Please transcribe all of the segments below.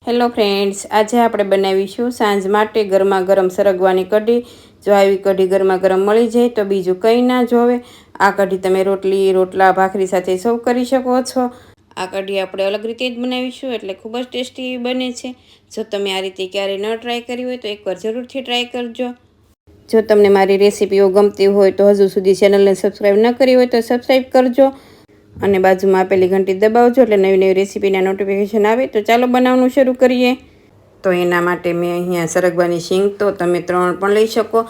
Hello friends, આજે આપણે બનાવીશું સાંજ માટે ગરમા ગરમ સરગવાની કઢી। જો આવી કઢી ગરમા ગરમ મળી જાય તો બીજું કંઈ ના જોવે। આ કઢી તમે રોટલી, રોટલા, ભાખરી સાથે સર્વ કરી શકો છો। આ કઢી આપણે અલગ રીતે જ બનાવીશું એટલે ખૂબ જ ટેસ્ટી બને છે। જો તમે આ રીતે ક્યારેય ન ટ્રાય કરી હોય તો એકવાર જરૂરથી ટ્રાય કરજો। જો તમને મારી રેસીપીઓ ગમતી હોય તો હજુ સુધી ચેનલને સબસ્ક્રાઈબ ન કરી હોય તો સબસ્ક્રાઈબ કરજો અને બાજુમાં આપેલી ઘંટી દબાવજો એટલે નવી નવી રેસીપીના નોટિફિકેશન આવે। તો ચાલો બનાવવાનું શરૂ કરીએ। તો એના માટે મેં અહીંયા સરગવાની શીંગ તો તમે 3 પણ લઈ શકો,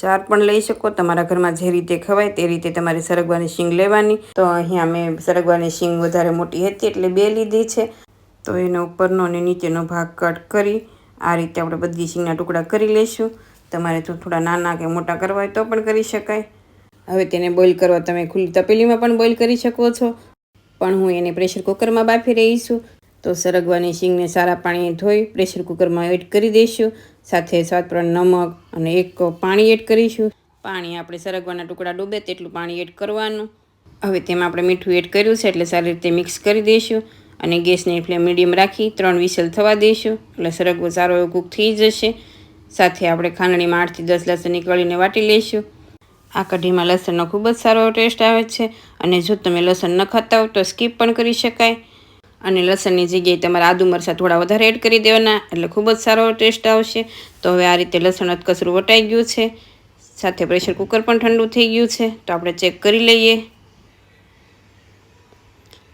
4 પણ લઈ શકો। તમારા ઘરમાં જે રીતે ખવાય તે રીતે તમારે સરગવાની શીંગ લેવાની। તો અહીંયા મેં સરગવાની શીંગ વધારે મોટી હતી એટલે 2 લીધી છે। તો એનો ઉપરનો અને નીચેનો ભાગ કટ કરી આ રીતે આપણે બધી શીંગના ટુકડા કરી લઈશું। તમારે થોડા નાના કે મોટા કરવા હોય તો પણ કરી શકાય। હવે તેને બોઇલ કરવા તમે ખુલ્લી તપેલીમાં પણ બોઇલ કરી શકો છો, પણ હું એને પ્રેશર કુકરમાં બાફી રહી છું। તો સરગવાની શીંગને સારા પાણીએ ધોઈ પ્રેશર કુકરમાં એડ કરી દઈશું। સાથે સ્વાદ પ્રમાણે નમક અને 1 કપ પાણી એડ કરીશું। પાણી આપણે સરગવાના ટુકડા ડૂબે તેટલું પાણી એડ કરવાનું। હવે તેમાં આપણે મીઠું એડ કર્યું છે એટલે સારી રીતે મિક્સ કરી દઈશું અને ગેસની ફ્લેમ મીડિયમ રાખી 3 વિસલ થવા દઈશું એટલે સરગવો સારો એવો કૂક થઈ જશે। સાથે આપણે ખાંડણીમાં 8 થી 10 લસણની કળીને વાટી લઈશું। આ કઢીમાં લસણનો ખૂબ જ સારો ટેસ્ટ આવે છે અને જો તમે લસણ ન ખાતા હો તો સ્કીપ પણ કરી શકાય અને લસણની જગ્યાએ તમારે આદુ મરચાં થોડા વધારે એડ કરી દેવાના એટલે ખૂબ જ સારો ટેસ્ટ આવશે। તો હવે આ રીતે લસણ અધકચરું વટાઈ ગયું છે, સાથે પ્રેશર કુકર પણ ઠંડુ થઈ ગયું છે। તો આપણે ચેક કરી લઈએ।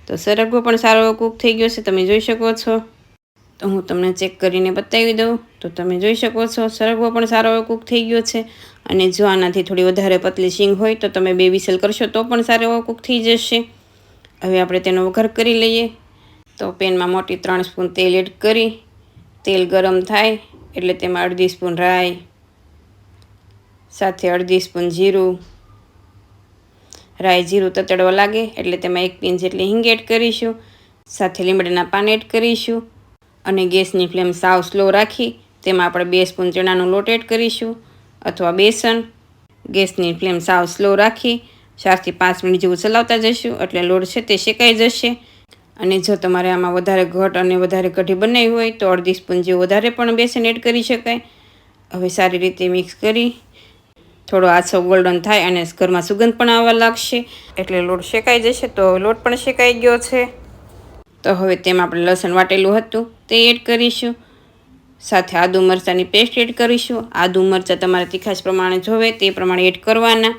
તો સરગવો પણ સારો એવો કૂક થઈ ગયો છે, તમે જોઈ શકો છો। તો હું તમને ચેક કરીને બતાવી દઉં તો તમે જોઈ શકો છો સરગવો પણ સારો એવો કૂક થઈ ગયો છે અને જો આનાથી થોડી વધારે પતલી શીંગ હોય તો તમે 2 વિસલ કરશો તો પણ સારો એવો કૂક થઈ જશે। હવે આપણે તેનો વઘાર કરી લઈએ। તો પેનમાં મોટી 3 સ્પૂન તેલ એડ કરી તેલ ગરમ થાય એટલે તેમાં 1/2 સ્પૂન રાઈ, સાથે 1/2 સ્પૂન જીરું, રાઈ જીરું તતડવા લાગે એટલે તેમાં 1 પિંચ જેટલી હિંગ એડ કરીશું। સાથે લીમડાના પાન એડ કરીશું અને ગેસની ફ્લેમ સાવ સ્લો રાખી તેમાં આપણે 2 સ્પૂન ચણાનો લોટ એડ કરીશું અથવા બેસન। ગેસની ફ્લેમ સાવ સ્લો રાખી 4 થી 5 મિનિટ જેવું ચલાવતા જઈશું એટલે લોટ છે તે શેકાઈ જશે। અને જો તમારે આમાં વધારે ઘટ અને વધારે કઢી બનાવી હોય તો 1/2 સ્પૂન જેવું વધારે પણ બેસન એડ કરી શકાય। હવે સારી રીતે મિક્સ કરી થોડો આછો ગોલ્ડન થાય અને ઘરમાં સુગંધ પણ આવવા લાગશે એટલે લોટ શેકાઈ જશે। તો લોટ પણ શેકાઈ ગયો છે। તો હવે તેમાં આપણે લસણ વાટેલું હતું તે એડ કરીશું, સાથે આદુ મરચાંની પેસ્ટ એડ કરીશું। આદુ મરચાં તમારે તીખાશ પ્રમાણે જોવે તે પ્રમાણે એડ કરવાના।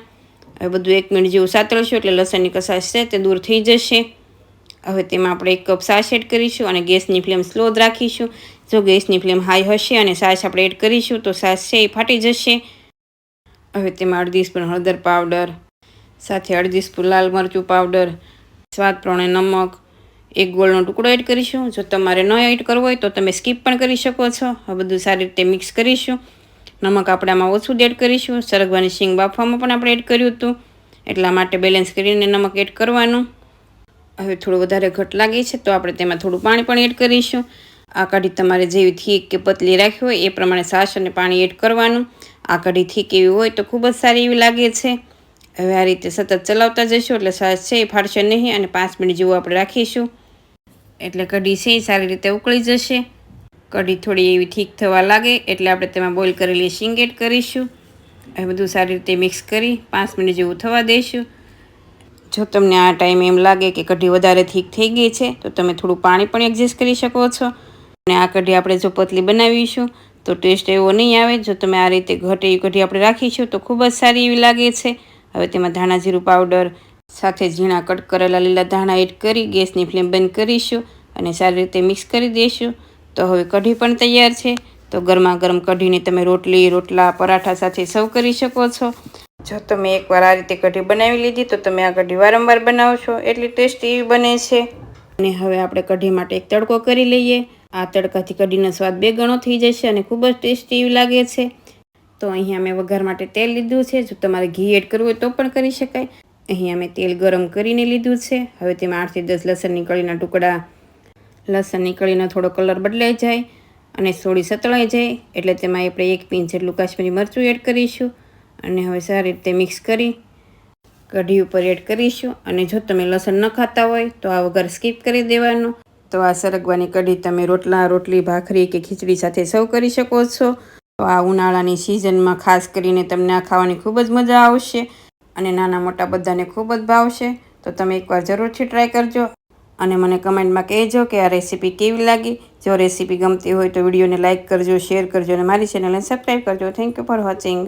હવે બધું 1 મિનિટ જેવું સાતળશું એટલે લસણની કસાશ છે તે દૂર થઈ જશે। હવે તેમાં આપણે 1 કપ છાશ એડ કરીશું અને ગેસની ફ્લેમ સ્લો જ રાખીશું। જો ગેસની ફ્લેમ હાઈ હશે અને છાશ આપણે એડ કરીશું તો છાશ છે એ ફાટી જશે। હવે તેમાં 1/2 સ્પૂન હળદર પાવડર, સાથે 1/2 સ્પૂન લાલ મરચું પાવડર, સ્વાદ પ્રમાણે નમક, 1 ગોળનો ટુકડો એડ કરીશું। જો તમારે ન એડ કરવો હોય તો તમે સ્કીપ પણ કરી શકો છો। આ બધું સારી રીતે મિક્સ કરીશું। નમક આપણે આમાં ઓછું જ એડ કરીશું, સરગવાની શીંગ બાફવામાં પણ આપણે એડ કર્યું હતું એટલા માટે બેલેન્સ કરીને નમક એડ કરવાનું। હવે થોડું વધારે ઘટ લાગે છે તો આપણે તેમાં થોડું પાણી પણ એડ કરીશું। આ કઢી તમારે જેવી થીક કે પતલી રાખવી હોય એ પ્રમાણે છાશ અને પાણી એડ કરવાનું। આ કઢી થીક એવી હોય તો ખૂબ જ સારી એવી લાગે છે। હવે આ રીતે સતત ચલાવતા જઈશું એટલે છાશ છે એ ફાટશે નહીં અને 5 મિનિટ જેવું આપણે રાખીશું એટલે કઢી છે એ સારી રીતે ઉકળી જશે। કઢી થોડી એવી થીક થવા લાગે એટલે આપણે તેમાં બોઇલ કરેલી શીંગ એડ કરીશું। હવે બધું સારી રીતે મિક્સ કરી 5 મિનિટ જેવું થવા દઈશું। જો તમને આ ટાઈમે એમ લાગે કે કઢી વધારે થીક થઈ ગઈ છે તો તમે થોડું પાણી પણ એડજસ્ટ કરી શકો છો અને આ કઢી આપણે જો પતલી બનાવીશું તો ટેસ્ટ એવો નહીં આવે। જો તમે આ રીતે ઘટ એવી કઢી આપણે રાખીશું તો ખૂબ જ સારી એવી લાગે છે। હવે તેમાં ધાણા જીરું પાવડર સાથે ઝીણા કટ કરેલા લીલા ધાણા એડ કરી ગેસની ફ્લેમ બંધ કરીશું અને સારી રીતે મિક્સ કરી દઈશું। તો હવે કઢી પણ તૈયાર છે। તો ગરમા ગરમ કઢીને તમે રોટલી, રોટલા, પરાઠા સાથે સર્વ કરી શકો છો। જો તમે એકવાર આ રીતે કઢી બનાવી લીધી તો તમે આ કઢી વારંવાર બનાવશો એટલી ટેસ્ટી એવી બને છે। અને હવે આપણે કઢી માટે એક તડકો કરી લઈએ। આ તડકાથી કઢીનો સ્વાદ 2 ગણો થઈ જશે અને ખૂબ જ ટેસ્ટી એવી લાગે છે। તો અહીંયા મેં વઘાર માટે તેલ લીધું છે, જો તમારે ઘી એડ કરવું હોય તો પણ કરી શકાય। અહીંયા મેં તેલ ગરમ કરીને લીધું છે। હવે તેમાં 8 થી 10 લસણની કળીના ટુકડા, લસણની કળીનો થોડો કલર બદલાઈ જાય અને થોડી સતળાઈ જાય એટલે તેમાં આપણે 1 પિંચ જેટલું કાશ્મીરી મરચું એડ કરીશું અને હવે સારી રીતે મિક્સ કરી કઢી ઉપર એડ કરીશું। અને જો તમે લસણ ન ખાતા હોય તો આ વઘાર સ્કીપ કરી દેવાનો તો આ સરગવાની કઢી તમે રોટલા, રોટલી, ભાખરી કે ખીચડી સાથે સર્વ કરી શકો છો. તો આ ઉનાળાની સિઝનમાં ખાસ કરીને તમને આ ખાવાની ખૂબ જ મજા આવશે અને નાના મોટા બધાને ખૂબ જ ભાવશે. તો તમે એકવાર જરૂરથી ટ્રાય કરજો અને મને કમેન્ટમાં કહેજો કે આ રેસીપી કેવી લાગી. જો રેસીપી ગમતી હોય તો વિડીયોને લાઇક કરજો, શેર કરજો અને મારી ચેનલને સબસ્ક્રાઈબ કરજો. Thank you for watching.